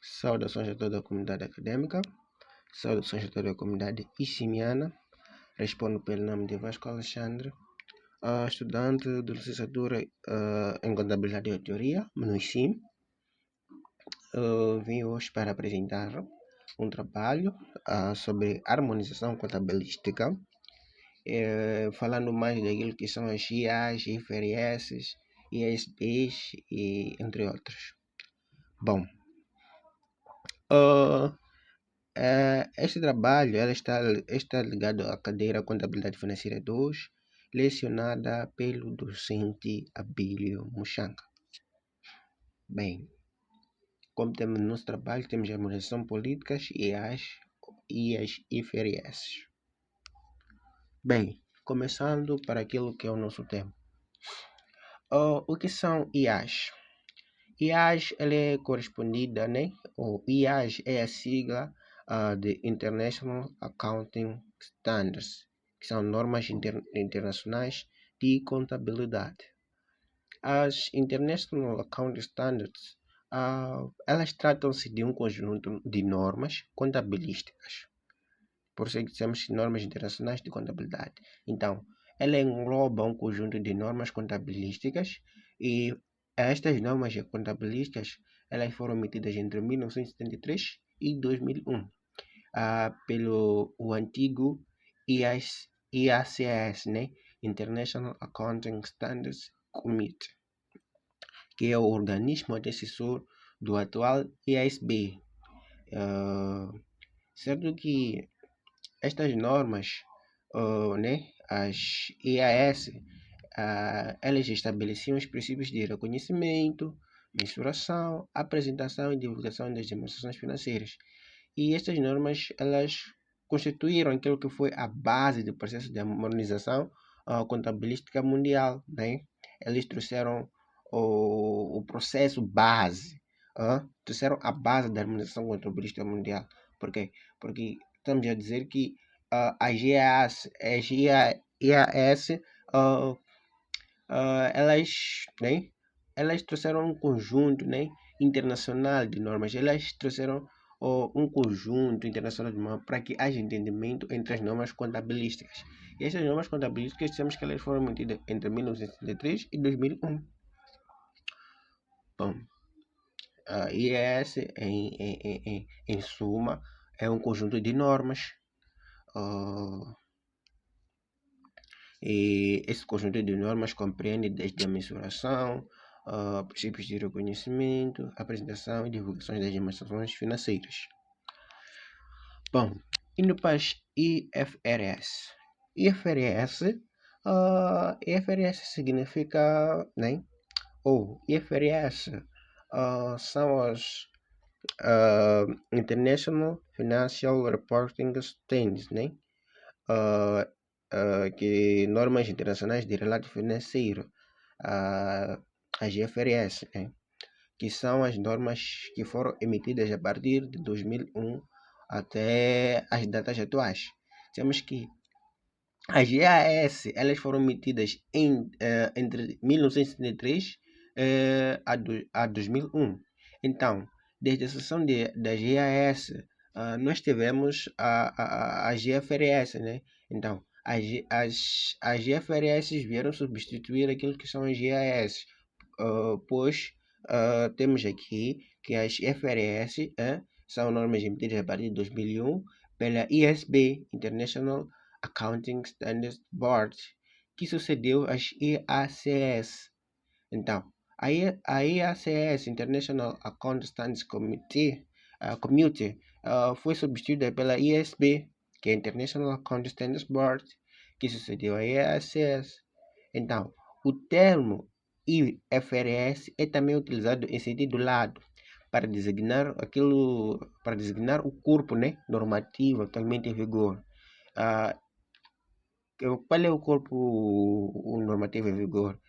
Saudações a toda a comunidade acadêmica, saudações a toda a comunidade ICMiana. Respondo pelo nome de Vasco Alexandre, estudante de licenciatura em Contabilidade e Teoria, no ICIM. Vim hoje para apresentar um trabalho sobre harmonização contabilística, falando mais daquilo que são as IAs, IFRS, IASBs e entre outros. Bom, este trabalho está ligado à cadeira Contabilidade Financeira 2, lecionada pelo docente Abílio Muxanga. Bem, como temos no nosso trabalho, temos a harmonização políticas e as IFRS. Bem, começando para aquilo que é o nosso tema. O que são IAs? IAs ela é correspondida, né? O IAs é a sigla de International Accounting Standards, que são normas internacionais de contabilidade. As International Accounting Standards, elas tratam-se de um conjunto de normas contabilísticas. Por isso dizemos normas internacionais de contabilidade. Então, ela engloba um conjunto de normas contabilísticas e estas normas contabilísticas elas foram emitidas entre 1973 e 2001 pelo o antigo IACS, né? International Accounting Standards Committee, que é o organismo antecessor do atual IASB. Certo que estas normas, né, as IAS, elas estabeleciam os princípios de reconhecimento, mensuração, apresentação e divulgação das demonstrações financeiras. E estas normas, elas constituíram aquilo que foi a base do processo de harmonização contabilística mundial, né? Eles trouxeram o processo base, trouxeram a base da harmonização contabilística mundial. Por quê? Porque estamos a dizer que as IAS, elas trouxeram um conjunto, né, internacional de normas. Elas trouxeram um conjunto internacional de normas para que haja entendimento entre as normas contabilísticas. E essas normas contabilísticas, temos que elas foram emitidas entre 1973 e 2001. Bom, a IAS, em suma, é um conjunto de normas. E esse conjunto de normas compreende desde a mensuração, princípios de reconhecimento, apresentação e divulgação das demonstrações financeiras. Bom, indo para as IFRS. IFRS significa, né? IFRS são as International Financial Reporting Standards, né? Que normas internacionais de relato financeiro, as IFRS, né? Que são as normas que foram emitidas a partir de 2001 até as datas atuais. Temos que as IAS elas foram emitidas entre 1973 a 2001. Então, desde a seção das IAS, nós tivemos as IFRS, né? Então, as IFRS vieram substituir aquilo que são as IAS, pois temos aqui que as IFRS são normas emitidas a partir de 2001 pela IASB, International Accounting Standards Board, que sucedeu às IACS. Então, a IACS, International Accounting Standards Committee, foi substituída pela IASB, que é International Accounting Standards Board, que sucedeu a IACS. Então, o termo IFRS é também utilizado em sentido lato para designar o corpo, né, normativo atualmente em vigor. Qual é o corpo normativo em vigor?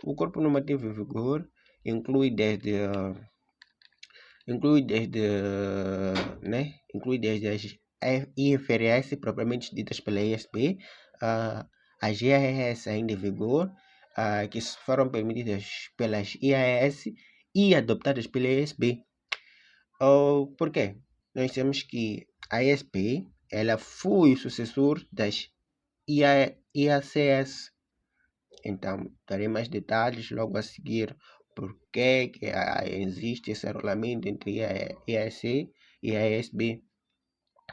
O corpo normativo em vigor inclui desde as IFRS propriamente ditas pela IASB, as IAS ainda em vigor, que foram permitidas pelas IAS e adoptadas pela IASB. Por quê? Nós temos que a ESP ela foi o sucessor das IACS. Então, darei mais detalhes logo a seguir por que existe esse rolamento entre a IAC e a ESB.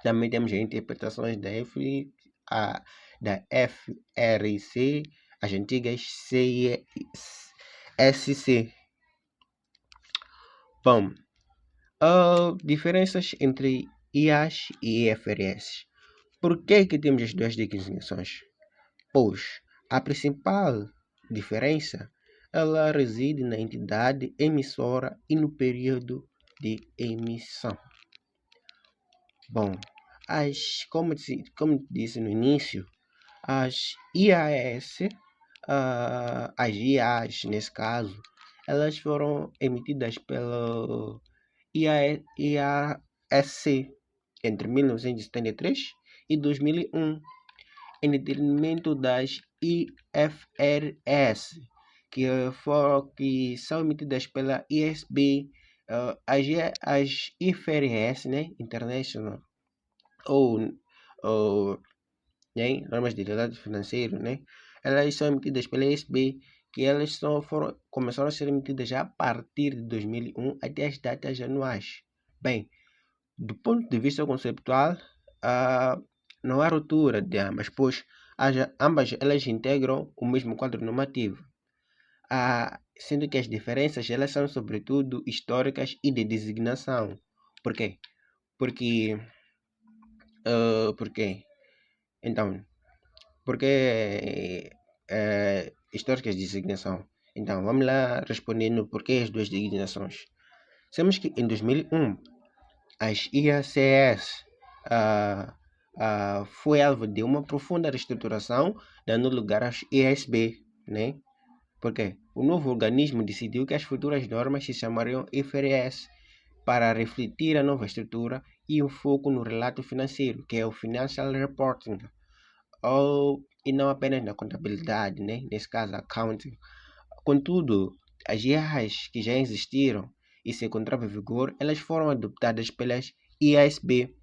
Também temos as interpretações da FRC, as antigas CISC. Bom, diferenças entre IAS e IFRS. Por que temos as duas designações? Pois a principal diferença ela reside na entidade emissora e no período de emissão. Bom, como disse no início, as IAS, as IAs nesse caso, elas foram emitidas pelo IASC entre 1973 e 2001, em detrimento das IFRS, que são emitidas pela ISB. As IFRS, né, International, ou né, normas de relatório financeiro, né, elas são emitidas pela ISB, que elas começaram a ser emitidas a partir de 2001 até as datas anuais. Bem, do ponto de vista conceptual, não há ruptura de ambas, pois ambas elas integram o mesmo quadro normativo, sendo que as diferenças elas são sobretudo históricas e de designação. Por quê? Porque então, porque históricas de designação. Então, vamos lá respondendo por que as duas designações. Sabemos que em 2001 as IACS foi alvo de uma profunda reestruturação, dando lugar às ISB, né? Porque o novo organismo decidiu que as futuras normas se chamariam IFRS para refletir a nova estrutura e o foco no relato financeiro, que é o Financial Reporting, e não apenas na contabilidade, né? Nesse caso, accounting. Contudo, as IAs que já existiram e se encontravam em vigor, elas foram adoptadas pelas IASB,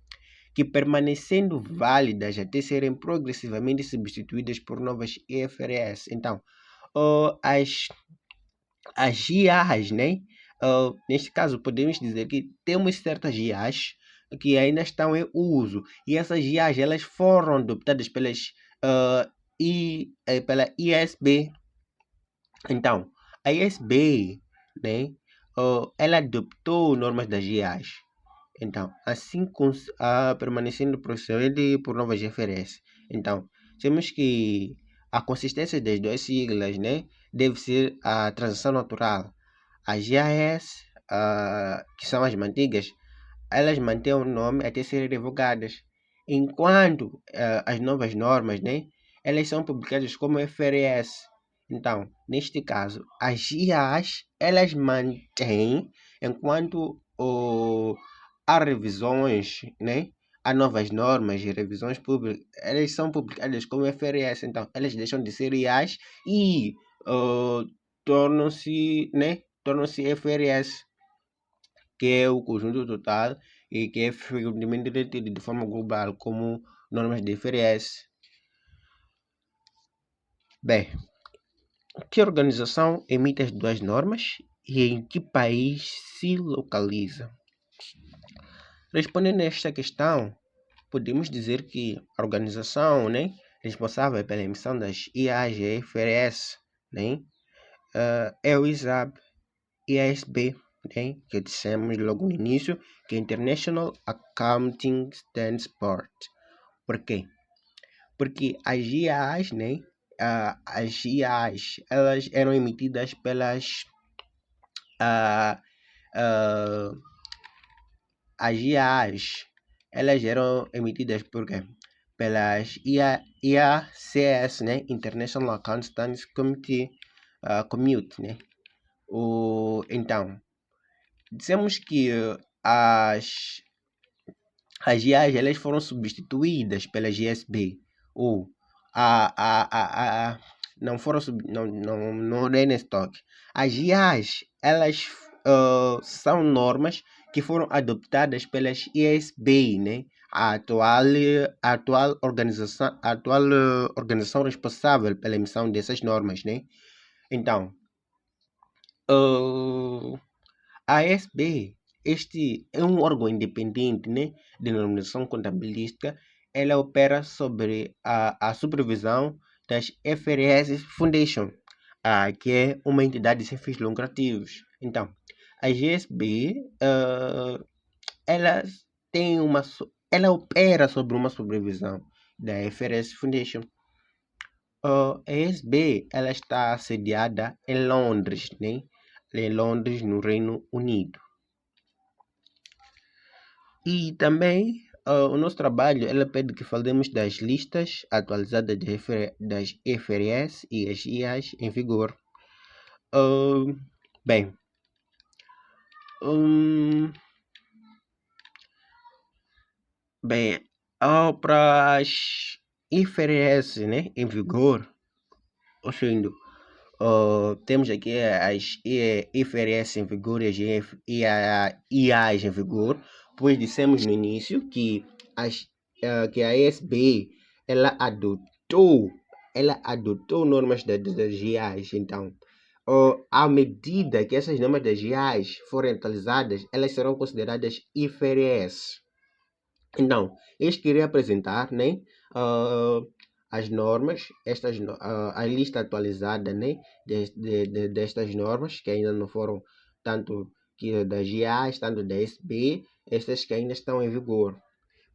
que permanecendo válidas até serem progressivamente substituídas por novas IFRS. Então, as IAs, né? Neste caso, podemos dizer que temos certas IAs que ainda estão em uso, e essas IAs elas foram adoptadas pela ISB. Então, a ISB, né, ela adoptou normas das IAs. Então, assim permanecendo procedente por novas referências. Então, temos que a consistência das duas siglas, né, deve ser a transição natural. As IAS, que são as antigas, elas mantêm o nome até serem revogadas, enquanto as novas normas, né, elas são publicadas como FRS. Então, neste caso, as IAs, elas mantêm enquanto há revisões, né, há novas normas e revisões públicas, elas são publicadas como FRS, então elas deixam de ser IAs e tornam-se FRS, que é o conjunto total e que é frequentemente retido de forma global como normas de FRS. Bem, que organização emite as duas normas e em que país se localiza? Respondendo a esta questão, podemos dizer que a organização, né, responsável pela emissão das IAs e IFRS, né, é o IASB, né, que dissemos logo no início, que é International Accounting Standards Board. Por quê? Porque as IAs, né, elas eram emitidas pelas as IAs, elas eram emitidas por quê? Pelas IACS, né, International Account Standards Committee, né? Então, dissemos que as IAs elas foram substituídas pela GSB, ou não foram não é nesse toque. As IAs elas são normas que foram adoptadas pelas ISB, né? A atual organização responsável pela emissão dessas normas, né? Então, a ISB, este é um órgão independente, né, de normalização contabilística. Ela opera sobre a supervisão das FRS Foundation, que é uma entidade sem fins lucrativos. Então, a GSB, ela ela opera sobre uma supervisão da FRS Foundation. A ESB, ela está sediada em Londres, né? Em Londres, no Reino Unido. E também o nosso trabalho, ela pede que falemos das listas atualizadas das FRS e as IAs em vigor. Bem, para as IFRS, né, em vigor, temos aqui as IFRS em vigor e as IAs em vigor, pois dissemos no início que a ESB ela adotou normas das IAs. Então, à medida que essas normas das IAs forem atualizadas, elas serão consideradas IFRS. Então, eu queria apresentar, né, as normas, a lista atualizada, né, destas normas, que ainda não foram tanto que das GIAs, tanto da SB, estas que ainda estão em vigor.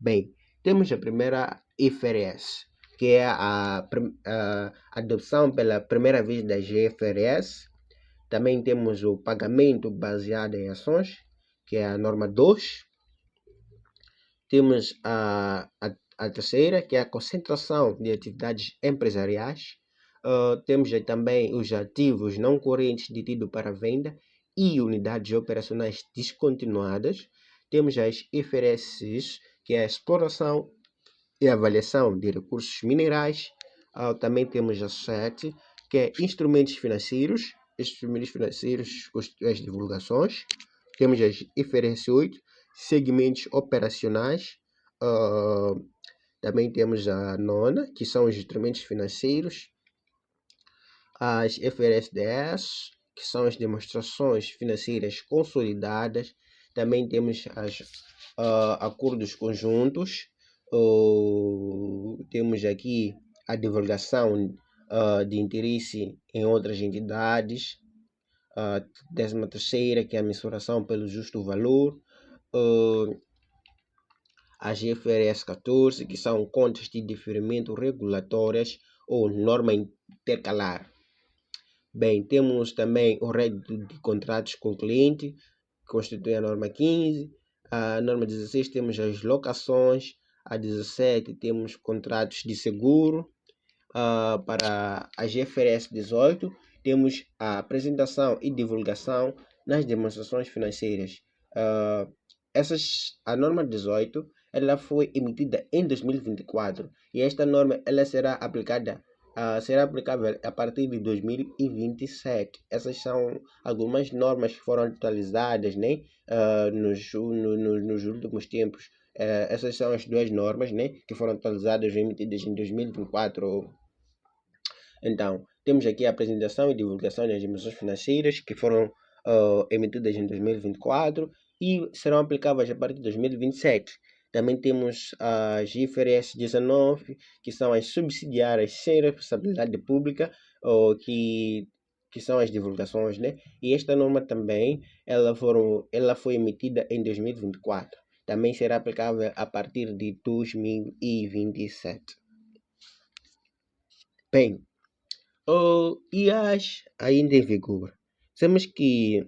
Bem, temos a primeira IFRS, que é a adoção pela primeira vez da GFRS. Também temos o pagamento baseado em ações, que é a norma 2. Temos a terceira, que é a concentração de atividades empresariais. Temos também os ativos não correntes detidos para venda e unidades operacionais descontinuadas. Temos as IFRS, que é a exploração e avaliação de recursos minerais. Também temos a 7, que é instrumentos financeiros. Estes instrumentos financeiros constituem as divulgações. Temos as IFRS 8, segmentos operacionais. Também temos a 9, que são os instrumentos financeiros. As IFRS 10, que são as demonstrações financeiras consolidadas. Também temos os acordos conjuntos. Temos aqui a divulgação de interesse em outras entidades. A 13ª, que é a mensuração pelo justo valor. As IFRS 14, que são contas de diferimento regulatórias ou norma intercalar. Bem, temos também o rédito de contratos com cliente, que constitui a norma 15. A norma 16 temos as locações. A 17 temos contratos de seguro. Para a GFRS 18 temos a apresentação e divulgação nas demonstrações financeiras. A norma 18 ela foi emitida em 2024 e esta norma ela será aplicável a partir de 2027. Essas são algumas normas que foram atualizadas, né, nos últimos tempos. Essas são as duas normas, né, que foram atualizadas e emitidas em 2024. Então, temos aqui a apresentação e divulgação das dimensões financeiras que foram emitidas em 2024 e serão aplicáveis a partir de 2027. Também temos as IFRS 19, que são as subsidiárias sem responsabilidade pública, que são as divulgações, né? E esta norma também, ela foi emitida em 2024. Também será aplicável a partir de 2027. Bem, IAs ainda em vigor. Sabemos que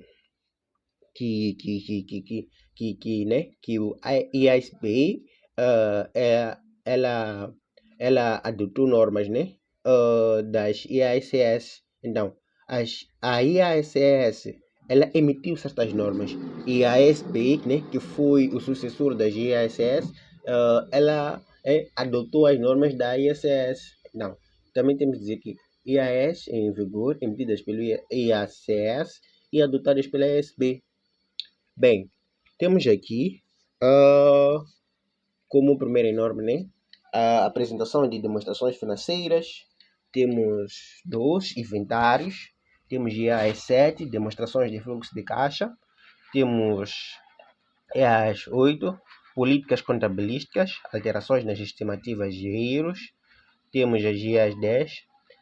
o IASB ela adotou normas, né, das IASS. Então, a IASS ela emitiu certas normas e a ASB, né, que foi o sucessor das IASS, ela adotou as normas da ISS. Não, também temos que dizer que IAS em vigor, emitidas pelo IACS e adotadas pela ASB. Bem, temos aqui como primeira norma, né, a apresentação de demonstrações financeiras, temos 2 inventários, temos IAS 7, demonstrações de fluxo de caixa, temos EAS 8, políticas contabilísticas, alterações nas estimativas de euros, temos as IAS 10,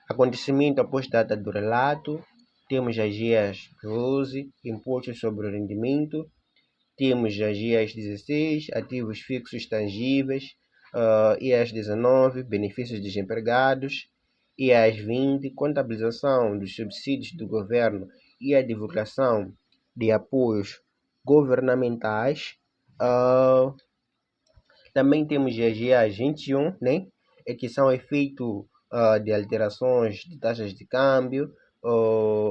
acontecimento após data do relato, temos as IAS 12, impostos sobre o rendimento, temos as IAS 16, ativos fixos tangíveis, IAS 19, benefícios desempregados, IAS 20, contabilização dos subsídios do governo e a divulgação de apoios governamentais. Também temos as IAS 21, né, que são efeito de alterações de taxas de câmbio,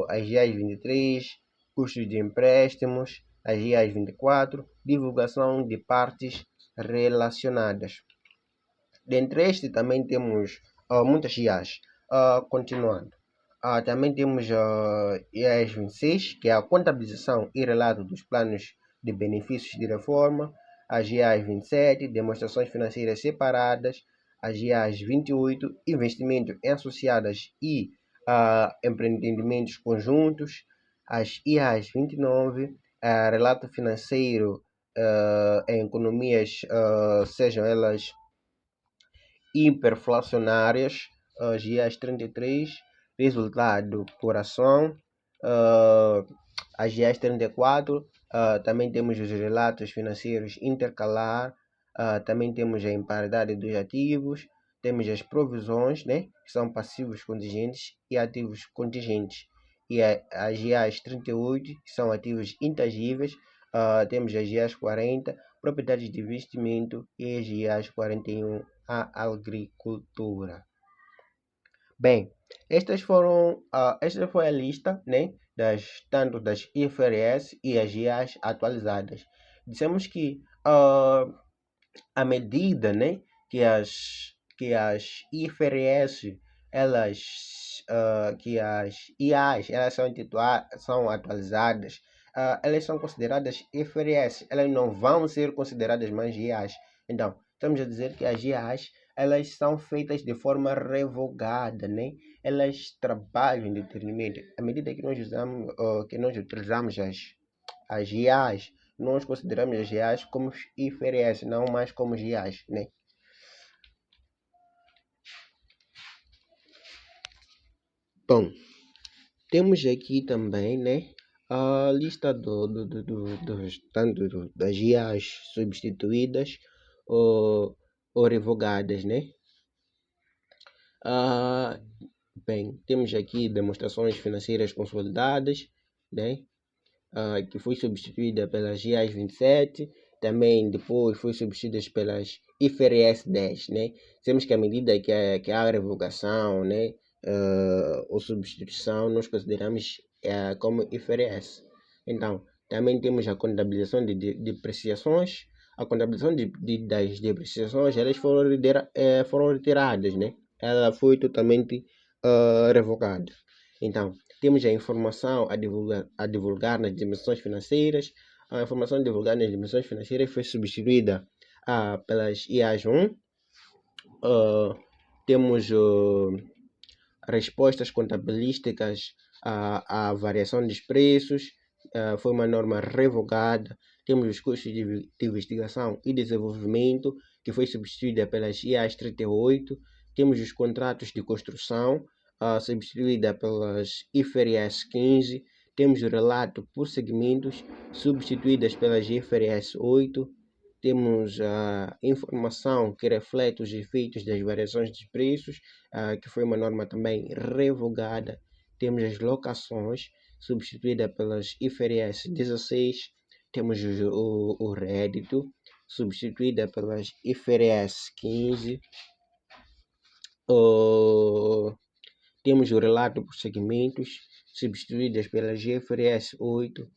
as IAS 23, custos de empréstimos, as IAS 24, divulgação de partes relacionadas. Dentre este também temos muitas IAs. Continuando. Também temos IAS 26, que é a contabilização e relato dos planos de benefícios de reforma. As IAS 27, demonstrações financeiras separadas. As IAS 28, investimentos em associadas e empreendimentos conjuntos. As IAS 29, relato financeiro em economias, sejam elas hiperflacionárias, as IAS 33, resultado por ação, as IAS 34, também temos os relatos financeiros intercalar, também temos a imparidade dos ativos, temos as provisões, né, que são passivos contingentes e ativos contingentes, e as IAS 38, que são ativos intangíveis, temos as IAS 40, propriedades de investimento, e as IAS 41, a agricultura. Bem, esta foi a lista, né, tanto das IFRS e as IAs atualizadas. Dissemos que à medida, né, que as IFRS, que as IAs elas são atualizadas, elas são consideradas IFRS, elas não vão ser consideradas mais IAs. Então, estamos a dizer que as IAs elas são feitas de forma revogada, né? Elas trabalham em detrimento. À medida que nós utilizamos as IAs, nós consideramos as IAs como IFRS, não mais como IAs, né? Bom, temos aqui também, né, a lista das IAs substituídas ou revogadas, né? Bem, temos aqui demonstrações financeiras consolidadas, né? Que foi substituída pelas IAs 27, também depois foi substituída pelas IFRS 10, né? Temos que à medida que há revogação, né, ou substituição, nós consideramos como IFRS. Então, também temos a contabilização de depreciações. A contabilização das depreciações, elas foram retiradas, né? Ela foi totalmente revogada. Então, temos a informação a divulgar nas dimensões financeiras. A informação divulgada nas dimensões financeiras foi substituída pelas IAs 1. Temos respostas contabilísticas à variação dos preços. Foi uma norma revogada. Temos os custos de investigação e desenvolvimento, que foi substituída pelas IAs 38. Temos os contratos de construção, substituída pelas IFRS 15, temos o relato por segmentos, substituídas pelas IFRS 8, temos a informação que reflete os efeitos das variações de preços, que foi uma norma também revogada, temos as locações, substituída pelas IFRS 16, temos o rédito, substituída pelas IFRS 15, temos o relato por segmentos, substituídas pelas IFRS 8.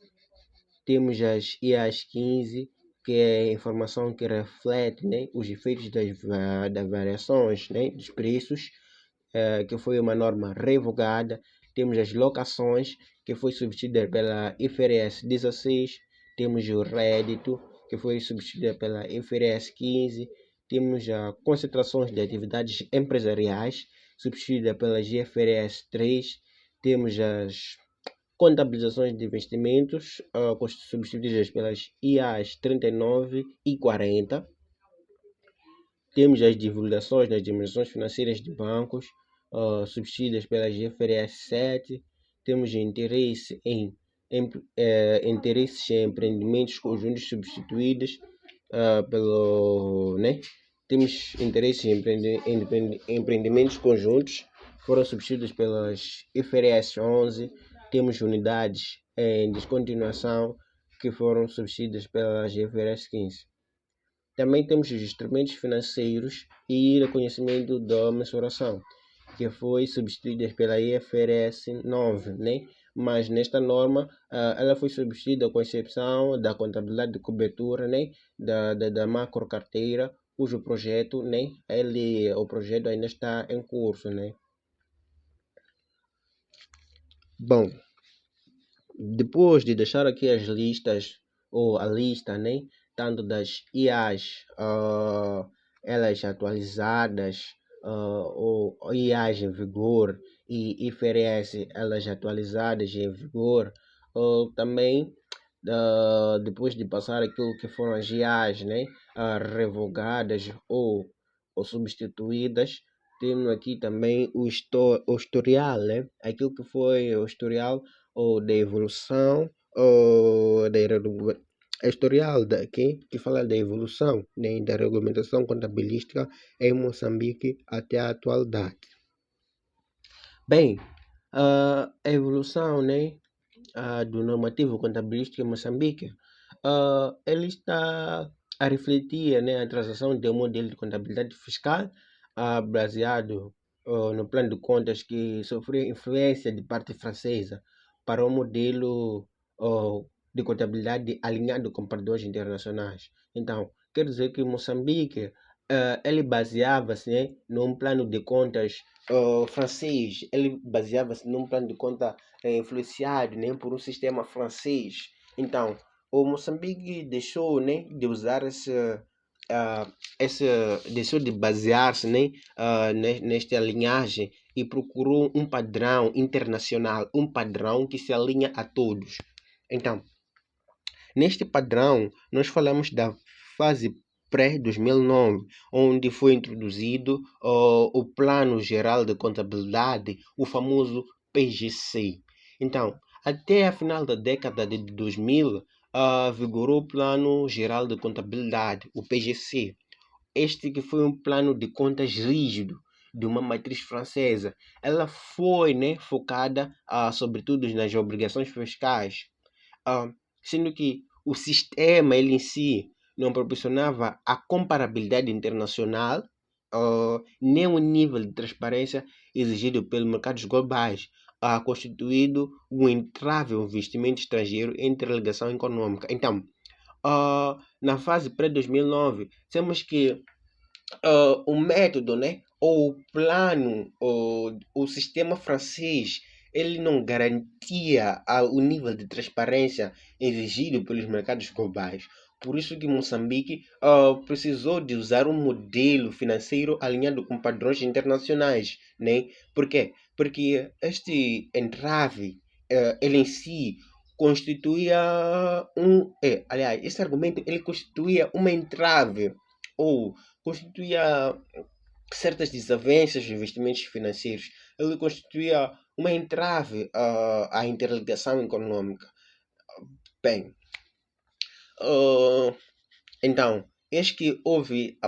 Temos as IAS 15, que é a informação que reflete, né, os efeitos das variações, né, dos preços, que foi uma norma revogada. Temos as locações, que foi substituída pela IFRS 16. temos o rédito, que foi substituída pela IFRS 15, temos a concentrações de atividades empresariais, substituída pela GFRS 3, temos as contabilizações de investimentos, substituídas pelas IAs 39 e 40. Temos as divulgações das dimensões financeiras de bancos, substituídas pela GFRS 7. Temos interesses em empreendimentos conjuntos substituídos pelo, né? Temos interesses em empreendimentos conjuntos, foram substituídos pelas IFRS 11. Temos unidades em descontinuação, que foram substituídas pelas IFRS 15. Também temos os instrumentos financeiros e reconhecimento da mensuração, que foi substituída pela IFRS 9, né? Mas nesta norma, ela foi substituída com exceção da contabilidade de cobertura, né? Da macro carteira, cujo projeto, né? O projeto ainda está em curso, né? Bom, depois de deixar aqui as listas, ou a lista, né? Tanto das IAs, elas atualizadas, ou IAs em vigor e IFRS, elas atualizadas em vigor, também depois de passar aquilo que foram as IAs, né? Revogadas ou substituídas, temos aqui também o historial, né? Aquilo que foi o historial ou da evolução ou da historial daqui que fala da evolução, né, da regulamentação contabilística em Moçambique até a atualidade. Bem, a evolução, né, do normativo contabilístico em Moçambique, ele está a refletir, né, a transação de um modelo de contabilidade fiscal baseado no plano de contas que sofreu influência de parte francesa para um modelo de contabilidade alinhado com padrões internacionais. Então, quer dizer que Moçambique ele baseava-se, né, num plano de contas francês, ele baseava-se num plano de conta influenciado, né, por um sistema francês. Então, o Moçambique deixou, né, de usar deixou de basear-se, né, nesta linhagem e procurou um padrão internacional, um padrão que se alinha a todos. Então, neste padrão, nós falamos da fase pré-2009, onde foi introduzido o Plano Geral de Contabilidade, o famoso PGC. Então, até a final da década de 2000, vigorou o Plano Geral de Contabilidade, o PGC. Este que foi um plano de contas rígido, de uma matriz francesa. Ela foi, né, focada, sobretudo, nas obrigações fiscais, sendo que o sistema ele em si não proporcionava a comparabilidade internacional, nem o nível de transparência exigido pelos mercados globais, constituído um entrave ao investimento estrangeiro em interligação econômica. Então, na fase pré-2009, temos que o método, né, ou o plano, ou o sistema francês, ele não garantia o nível de transparência exigido pelos mercados globais. Por isso que Moçambique precisou de usar um modelo financeiro alinhado com padrões internacionais, né? Por quê? Porque este entrave, ele em si constituía aliás, esse argumento ele constituía uma entrave ou constituía certas desavenças de investimentos financeiros. Ele constituía uma entrave à interligação econômica. Bem, então, eis que houve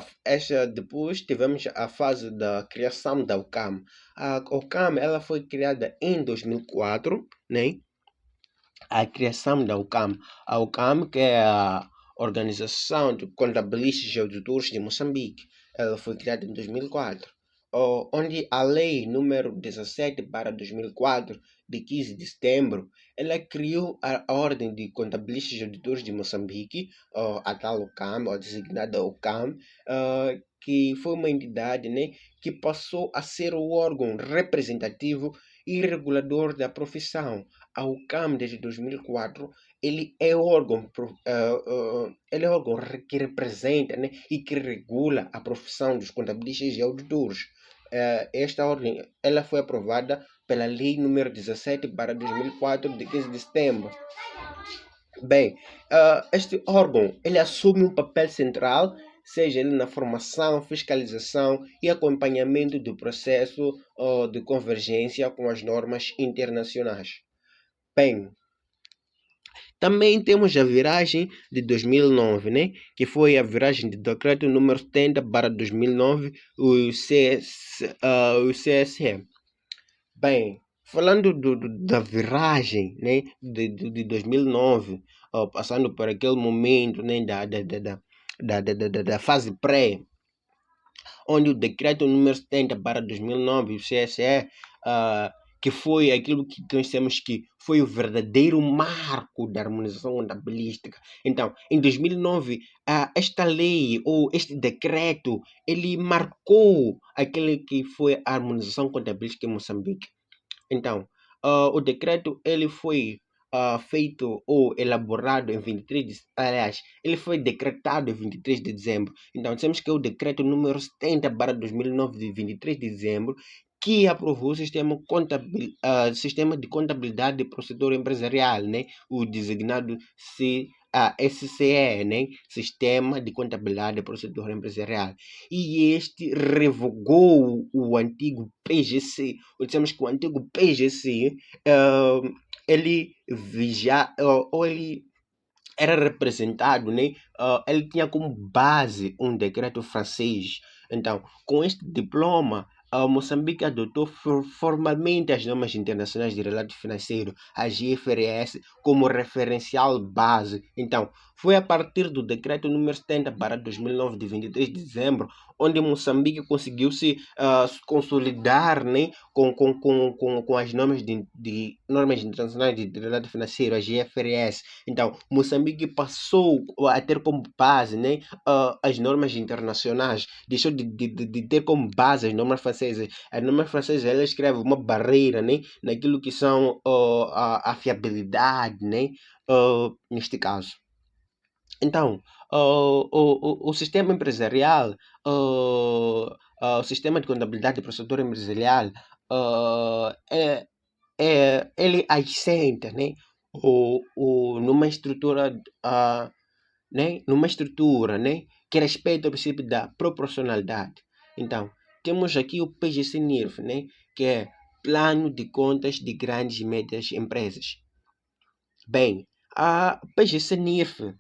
depois tivemos a fase da criação da OCAM. A OCAM ela foi criada em 2004, né? A criação da OCAM. A OCAM, que é a Organização de Contabilistas e Auditores de Moçambique, ela foi criada em 2004, onde a Lei número 17/2004, de 15 de setembro, ela criou a Ordem de Contabilistas e Auditores de Moçambique, a tal OCAM, ou designada OCAM, que foi uma entidade, né, que passou a ser o órgão representativo e regulador da profissão. A OCAM, desde 2004, ele é ele é órgão que representa, né, e que regula a profissão dos contabilistas e auditores. Esta ordem ela foi aprovada pela Lei número 17/2004, de 15 de setembro. Bem, este órgão ele assume um papel central, seja ele na formação, fiscalização e acompanhamento do processo de convergência com as normas internacionais. Bem, também temos a viragem de 2009, né? Que foi a viragem de decreto número 70/2009, o CSE. Bem, falando da viragem, né, de 2009, passando por aquele momento, né, da fase pré, onde o decreto número 70/2009, o CSE, ah, que foi aquilo que nós temos que foi o verdadeiro marco da harmonização contabilística. Então, em 2009, esta lei ou este decreto, ele marcou aquele que foi a harmonização contabilística em Moçambique. Então, o decreto ele foi feito ou elaborado em 23 de, aliás, ele foi decretado em 23 de dezembro. Então, temos que é o decreto número 70/2009 de 23 de dezembro que aprovou o sistema de contabilidade de procedor empresarial, né? O designado SCE, né? Sistema de Contabilidade de Procedor Empresarial. E este revogou o antigo PGC. Ou dizemos que o antigo PGC ele ou ele era representado, né? Ele tinha como base um decreto francês. Então, com este diploma, Moçambique adotou formalmente as normas internacionais de relato financeiro, a GFRS, como referencial base. Então, foi a partir do decreto número 70/2009, de 23 de dezembro, onde Moçambique conseguiu se consolidar, né, com as normas normas internacionais de relato financeiro, a GFRS. Então, Moçambique passou a ter como base, né, as normas internacionais, deixou de ter como base as normas francesas. As normas francesas elas escrevem uma barreira, né, naquilo que são a fiabilidade, né, neste caso. Então, o sistema empresarial, o sistema de contabilidade de procedura empresarial, ele assenta, né, numa estrutura, numa estrutura, né, que respeita o princípio da proporcionalidade. Então, temos aqui o PGC-NIRF, né, que é Plano de Contas de Grandes e Médias Empresas. Bem, a PGC-NIRF,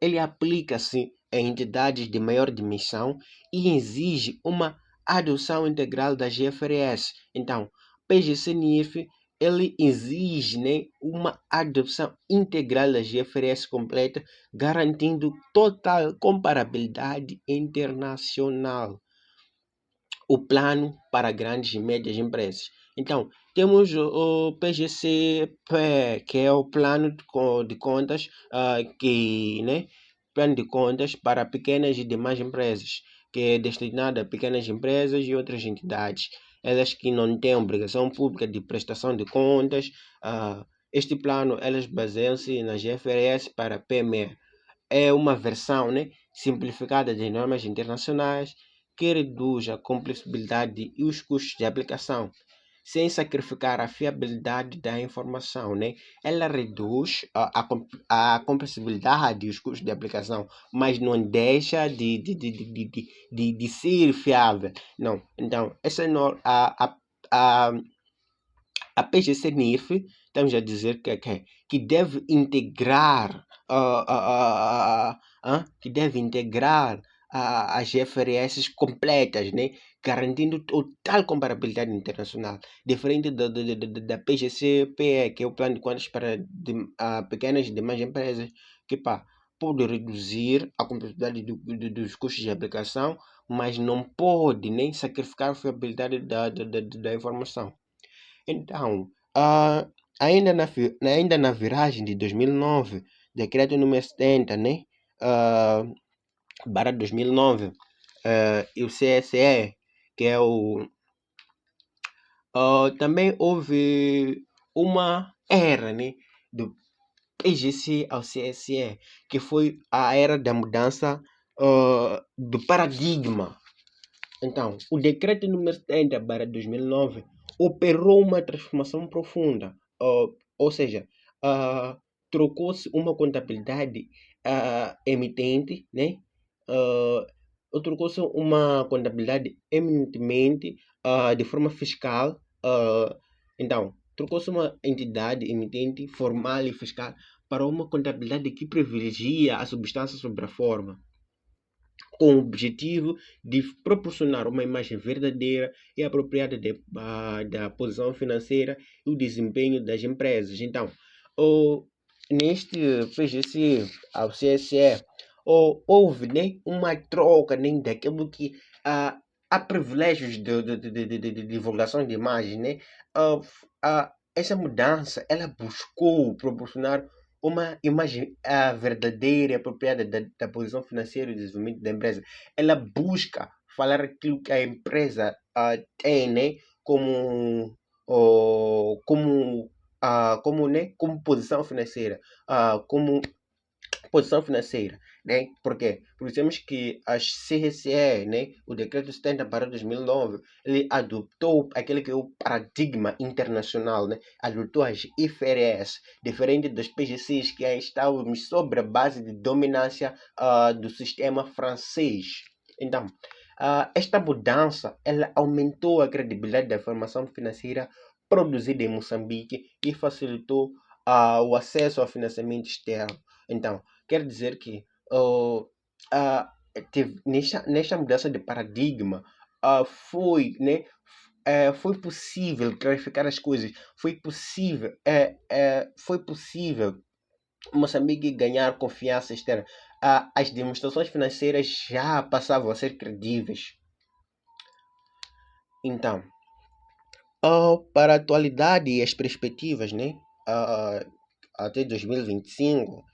ele aplica-se a entidades de maior dimensão e exige uma adoção integral da GFRS. Então, PGC-NIRF, ele exige, né, uma adoção integral da GFRS completa, garantindo total comparabilidade internacional. O plano para grandes e médias empresas. Então, temos o PGCP, que é o plano de contas, né, plano de contas para pequenas e demais empresas, que é destinado a pequenas empresas e outras entidades, elas que não têm obrigação pública de prestação de contas. Este plano, elas baseiam-se na GFRS para PME. É uma versão, né, simplificada de normas internacionais que reduz a complexidade e os custos de aplicação, sem sacrificar a fiabilidade da informação, né? Ela reduz a complexidade e os custos de aplicação, mas não deixa de ser fiável. Não. Então, essa a PGC-NIRF, estamos a dizer que deve integrar as GFRS completas, né? Garantindo total comparabilidade internacional, diferente da PGC-PE, que é o Plano de Contas para pequenas e demais empresas, que pode reduzir a complexidade dos custos de aplicação, mas não pode nem sacrificar a fiabilidade da informação. Então, ainda na viragem de 2009, decreto número 70, né? Barra 2009, e o CSE, que é o. Também houve uma era, né? PGC ao CSE, que foi a era da mudança do paradigma. Então, o decreto número 70/2009 operou uma transformação profunda, ou seja, ah, trocou-se uma contabilidade emitente, né? ah, trocou-se uma contabilidade eminentemente de forma fiscal. Então, trocou-se uma entidade emitente formal e fiscal para uma contabilidade que privilegia a substância sobre a forma, com o objetivo de proporcionar uma imagem verdadeira e apropriada da posição financeira e o desempenho das empresas. Então, neste PGC ao CSE, houve, né, uma troca, né, daquilo que há privilégios de divulgação de imagens, né? Essa mudança ela buscou proporcionar uma imagem verdadeira e apropriada da posição financeira e desenvolvimento da empresa. Ela busca falar aquilo que a empresa tem, né, como, como posição financeira, como posição financeira, né? Por quê? Porque temos que as CSE, né, o decreto 70/2009, ele adotou aquele que é o paradigma internacional, né? Adotou as IFRS, diferente dos PGCs que estávamos sobre a base de dominância do sistema francês. Então, esta mudança ela aumentou a credibilidade da informação financeira produzida em Moçambique e facilitou o acesso ao financiamento externo. Então, quer dizer que nesta mudança de paradigma foi possível clarificar as coisas, foi possível Moçambique ganhar confiança externa. As demonstrações financeiras já passavam a ser credíveis. Então, para a atualidade e as perspectivas, né? Até 2025,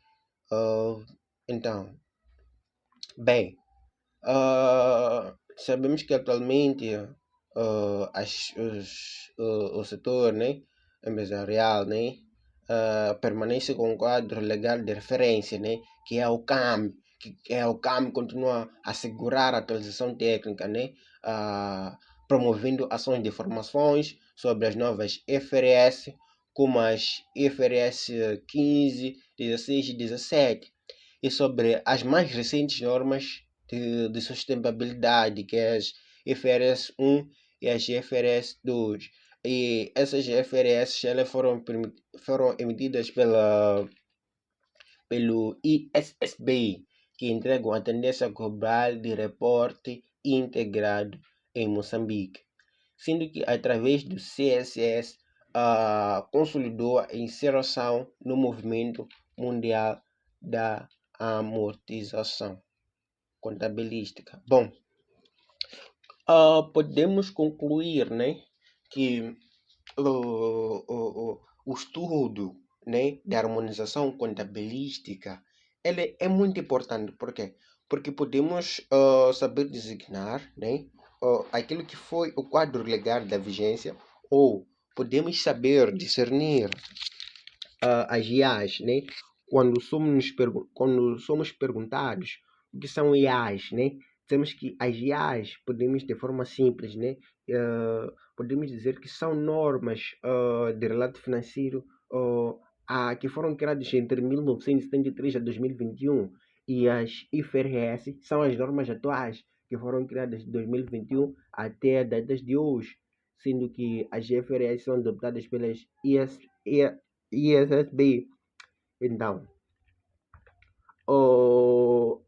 então, bem, sabemos que atualmente o setor, né, empresarial, né, permanece com um quadro legal de referência, né, que é o CAM, continua a assegurar a atualização técnica, né, promovendo ações de formações sobre as novas IFRS, como as IFRS 15, 16 e 17, e sobre as mais recentes normas de sustentabilidade, que é as IFRS 1 e as IFRS 2. E essas IFRS elas foram emitidas pelo ISSB, que entregam a tendência global de reporte integrado em Moçambique, sendo que através do CSS consolidou a inserção no movimento mundial da amortização contabilística. Bom, podemos concluir, né, que o estudo, né, da harmonização contabilística ele é muito importante. Por quê? Porque podemos saber designar, né, aquilo que foi o quadro legal da vigência, ou podemos saber discernir as IAs, né? Quando somos perguntados o que são IAs, né? Temos que as IAs, podemos de forma simples, né? Podemos dizer que são normas de relato financeiro que foram criadas entre 1973 a 2021, e as IFRS são as normas atuais que foram criadas de 2021 até as datas de hoje, sendo que as IFRS são adoptadas pelas ISSB. Então, o,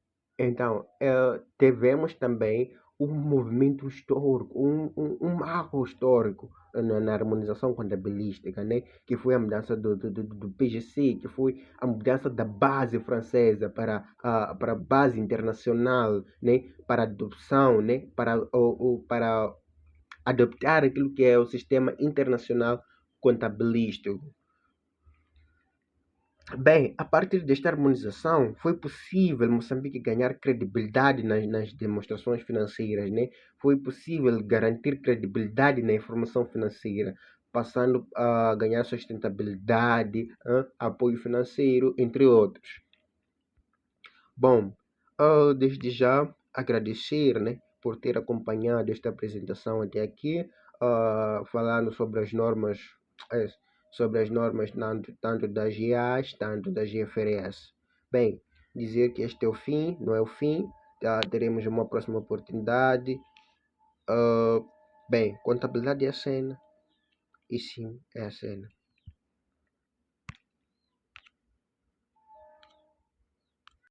tivemos também um movimento histórico, um marco histórico na harmonização contabilística, né? Que foi a mudança do PGC, que foi a mudança da base francesa para a base internacional, né? Para adoção, né? Para adoptar aquilo que é o sistema internacional contabilístico. Bem, a partir desta harmonização, foi possível Moçambique ganhar credibilidade nas demonstrações financeiras, né? Foi possível garantir credibilidade na informação financeira, passando a ganhar sustentabilidade, apoio financeiro, entre outros. Bom, desde já agradecer, né, por ter acompanhado esta apresentação até aqui, falando eh, sobre as normas tanto das GAs, tanto da GFRS. Bem, dizer que este é o fim, não é o fim, teremos uma próxima oportunidade. Bem, contabilidade é a cena, e sim, é a cena.